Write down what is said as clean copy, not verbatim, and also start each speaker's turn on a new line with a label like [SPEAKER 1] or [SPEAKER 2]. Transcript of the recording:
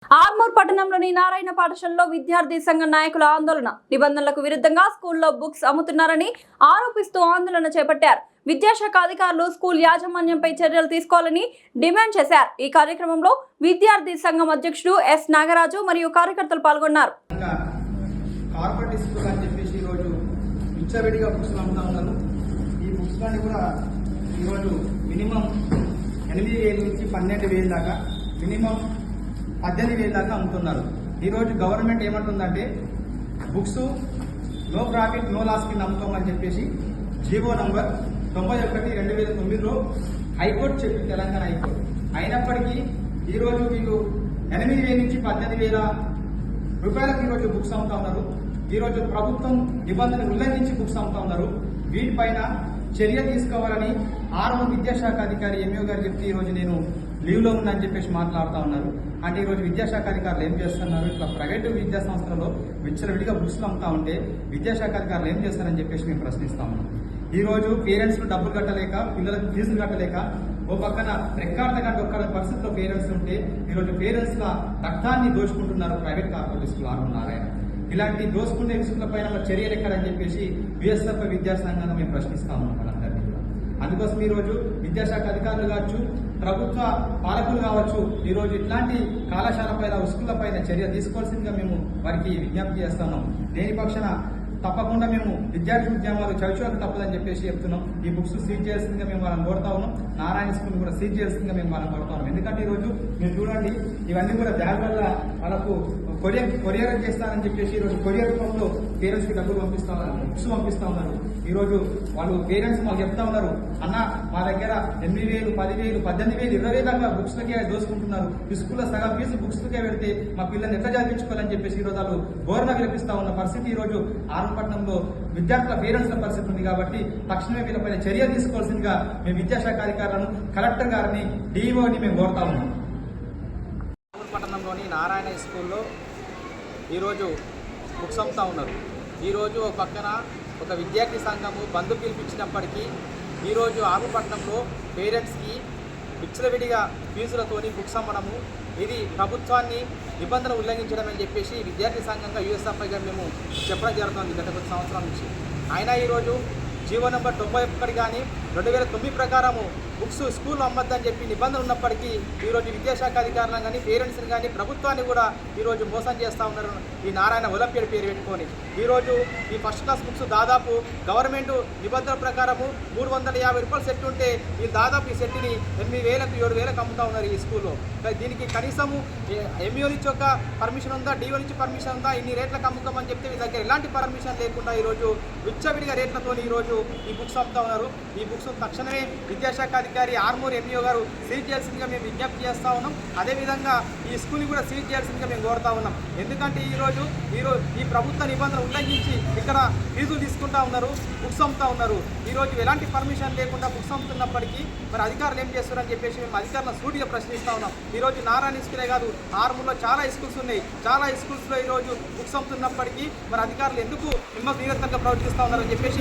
[SPEAKER 1] ఆర్మూర్ పట్టణంలోని నారాయణ పాఠశాలలో విద్యార్థి సంఘ నాయకుల ఆందోళన నిబంధనలకు విరుద్ధంగా స్కూల్లో బుక్స్ అమ్ముతున్నారని ఆరోపిస్తూ ఆందోళన చేపట్టారు. విద్యాశాఖ అధికారులు స్కూల్ యాజమాన్యంపై చర్యలు తీసుకోవాలని డిమాండ్ చేశారు. ఈ కార్యక్రమంలో విద్యార్థి సంఘం అధ్యక్షుడు ఎస్ నాగరాజు మరియు కార్యకర్తలు పాల్గొన్నారు.
[SPEAKER 2] నుంచి 12,000 దాకా మినిమం 18,000 దాకా అమ్ముతున్నారు. ఈరోజు గవర్నమెంట్ ఏమంటుందంటే books no profit no loss కింద అమ్ముతామని చెప్పేసి జీవో నంబర్ 91/2009లో హైకోర్టు చెప్పి తెలంగాణ హైకోర్టు అయినప్పటికీ ఈరోజు వీళ్ళు 8,000 నుంచి 18,000 రూపాయలకు ఈరోజు బుక్స్ అమ్ముతా ఉన్నారు. ఈరోజు ప్రభుత్వం నిబంధనలు ఉల్లంఘించి బుక్స్ అమ్ముతా ఉన్నారు. వీటిపైన చర్య తీసుకోవాలని ఆర్మూర్ విద్యాశాఖ అధికారి ఎంఓ గారు చెప్తే ఈరోజు నేను లీవ్లో ఉన్నానని చెప్పేసి మాట్లాడుతూ ఉన్నారు. అంటే ఈరోజు విద్యాశాఖ అధికారులు ఏం చేస్తున్నారు? ఇట్లా ప్రైవేటు విద్యా సంస్థలలో విచ్చలవిడిగా బుక్స్లు అమ్ముతా ఉంటే విద్యాశాఖ అధికారులు ఏం చేస్తారని చెప్పేసి మేము ప్రశ్నిస్తా ఉన్నాం. ఈరోజు పేరెంట్స్ డబ్బులు కట్టలేక, పిల్లలకు ఫీజులు కట్టలేక, ఓ పక్కన రెక్కాడతగంట ఒక్క పరిస్థితిలో పేరెంట్స్ ఉంటే ఈరోజు పేరెంట్స్ రక్తాన్ని దోచుకుంటున్నారు private corporate school Armoor Narayana. ఇలాంటి దోసుకునే విషయాల పైన చర్యలు ఎక్కడని చెప్పేసి బిఎస్ఎఫ్ విద్యాసంఘంగా మేము ప్రశ్నిస్తా ఉన్నాం మనందరినీ కూడా. అందుకోసం ఈరోజు విద్యాశాఖ అధికారులు కావచ్చు, ప్రభుత్వ పాలకులు కావచ్చు, ఈరోజు ఇట్లాంటి కళాశాల పైన స్కూళ్ల పైన చర్య తీసుకోవాల్సిందిగా మేము వారికి విజ్ఞప్తి చేస్తున్నాం. దేని పక్షాన తప్పకుండా మేము విద్యార్థి ఉద్యమాలు చవిచూడక తప్పదని చెప్పేసి చెప్తున్నాం. ఈ బుక్స్ సీజ్ చేయాల్సిందిగా మేము వాళ్ళని కోరుతా ఉన్నాం. నారాయణ స్కూల్ కూడా సీజ్ చేయాల్సిందిగా మేము వాళ్ళని కోరుతా ఉన్నాం. ఎందుకంటే ఈరోజు మీరు చూడండి, ఇవన్నీ కూడా బ్యాగ్ వల్ల వాళ్ళకు కొరియర్ చేస్తారని చెప్పేసి ఈరోజు కొరియర్ రూపంలో పేరెంట్స్ కి డబ్బులు పంపిస్తా ఉన్నారు, బుక్స్ పంపిస్తా ఉన్నారు. ఈరోజు వాళ్ళు పేరెంట్స్ మాకు చెప్తా ఉన్నారు, అన్న మా దగ్గర 8,000, 10,000, 18,000, 20,000 దాకా బుక్స్ లకే దోసుకుంటున్నారు. ఈ స్కూల్లో సగం ఫీజు బుక్స్ లకే పెడితే మా పిల్లల్ని ఎట్లా చదివించుకోవాలని చెప్పేసి ఈరోజు వాళ్ళు ఘోరణ విలపిస్తా ఉన్న పరిస్థితి ఈరోజు ఆర్మూర్పట్నంలో విద్యార్థుల పేరెంట్స్ల పరిస్థితి ఉంది. కాబట్టి తక్షణమే వీళ్ళపైన చర్య తీసుకోవాల్సిందిగా మేము విద్యాశాఖ అధికారులను, కలెక్టర్ గారిని, డిఈఓని మేము కోరుతా ఉన్నాం.
[SPEAKER 3] పట్టణంలోని నారాయణ స్కూల్లో ఈరోజు బుక్స్ అమ్ముతా ఉన్నారు. ఈరోజు ఒక పక్కన ఒక విద్యార్థి సంఘము బంధు పిలిపించినప్పటికీ ఈరోజు ఆర్మూర్పట్నంలో పేరెంట్స్కి విచ్చలవిడిగా ఫీజులతోని బుక్స్ అమ్మడము, ఇది ప్రభుత్వాన్ని నిబంధన ఉల్లంఘించడం అని చెప్పేసి విద్యార్థి సంఘంగా యూఎస్ఎఫ్ఐగా మేము చెప్పడం జరుగుతుంది గత కొద్ది సంవత్సరాల నుంచి. అయినా ఈరోజు జీవో నెంబర్ 91 కానీ 2009 ప్రకారము బుక్స్ స్కూల్లో అమ్మద్దని చెప్పి నిబంధన ఉన్నప్పటికీ ఈరోజు విద్యాశాఖ అధికారులను కానీ, పేరెంట్స్ని కానీ, ప్రభుత్వాన్ని కూడా ఈరోజు మోసం చేస్తూ ఉన్నారు. ఈ నారాయణ ఒలింపియాడ్ పేరు పెట్టుకొని ఈరోజు ఈ ఫస్ట్ క్లాస్ బుక్స్ దాదాపు గవర్నమెంట్ నిబంధనల ప్రకారము 350 రూపాయలు సెట్ ఉంటే ఈ దాదాపు ఈ సెట్ని 8,000కు 7,000కు అమ్ముతా ఉన్నారు ఈ స్కూల్లో. దీనికి కనీసము ఎంఈఓ నుంచి ఒక పర్మిషన్ ఉందా, డిఓ నుంచి పర్మిషన్ ఉందా, ఇన్ని రేట్లకు అమ్ముకోమని చెప్తే మీ దగ్గర ఎలాంటి పర్మిషన్ లేకుండా ఈరోజు విచ్చవిడిగా రేట్లతో ఈరోజు ఈ బుక్స్ అమ్ముతా ఉన్నారు. ఈ బుక్స్ తక్షణమే విద్యాశాఖ అధికారి ఆర్మూర్ ఎంఈఓ గారు సీజ్ చేయాల్సిందిగా మేము విజ్ఞప్తి చేస్తూ ఉన్నాం. అదేవిధంగా ఈ స్కూల్ని కూడా సీజ్ చేయాల్సిందిగా మేము కోరుతా ఉన్నాం. ఎందుకంటే ఈరోజు ఈ ప్రభుత్వ నిబంధనలు ఉల్లంఘించి ఇక్కడ ఫీజులు తీసుకుంటా ఉన్నారు, బుక్స్ అమ్ముతా ఉన్నారు. ఈరోజు ఎలాంటి పర్మిషన్ లేకుండా బుక్స్ అమ్ముతున్నప్పటికీ మరి అధికారులు ఏం చేస్తారని చెప్పేసి మేము అధికారులను సూటిగా ప్రశ్నిస్తూ ఉన్నాం. ఈరోజు నారాయణ స్కూలే కాదు, ఆర్మూర్లో చాలా స్కూల్స్ ఉన్నాయి. చాలా స్కూల్స్లో ఈరోజు బుక్స్ అమ్ముతున్నప్పటికీ మరి అధికారులు ఎందుకు నిమ్మకు నీరసంగా ప్రవర్తిస్తూ ఉన్నారని చెప్పేసి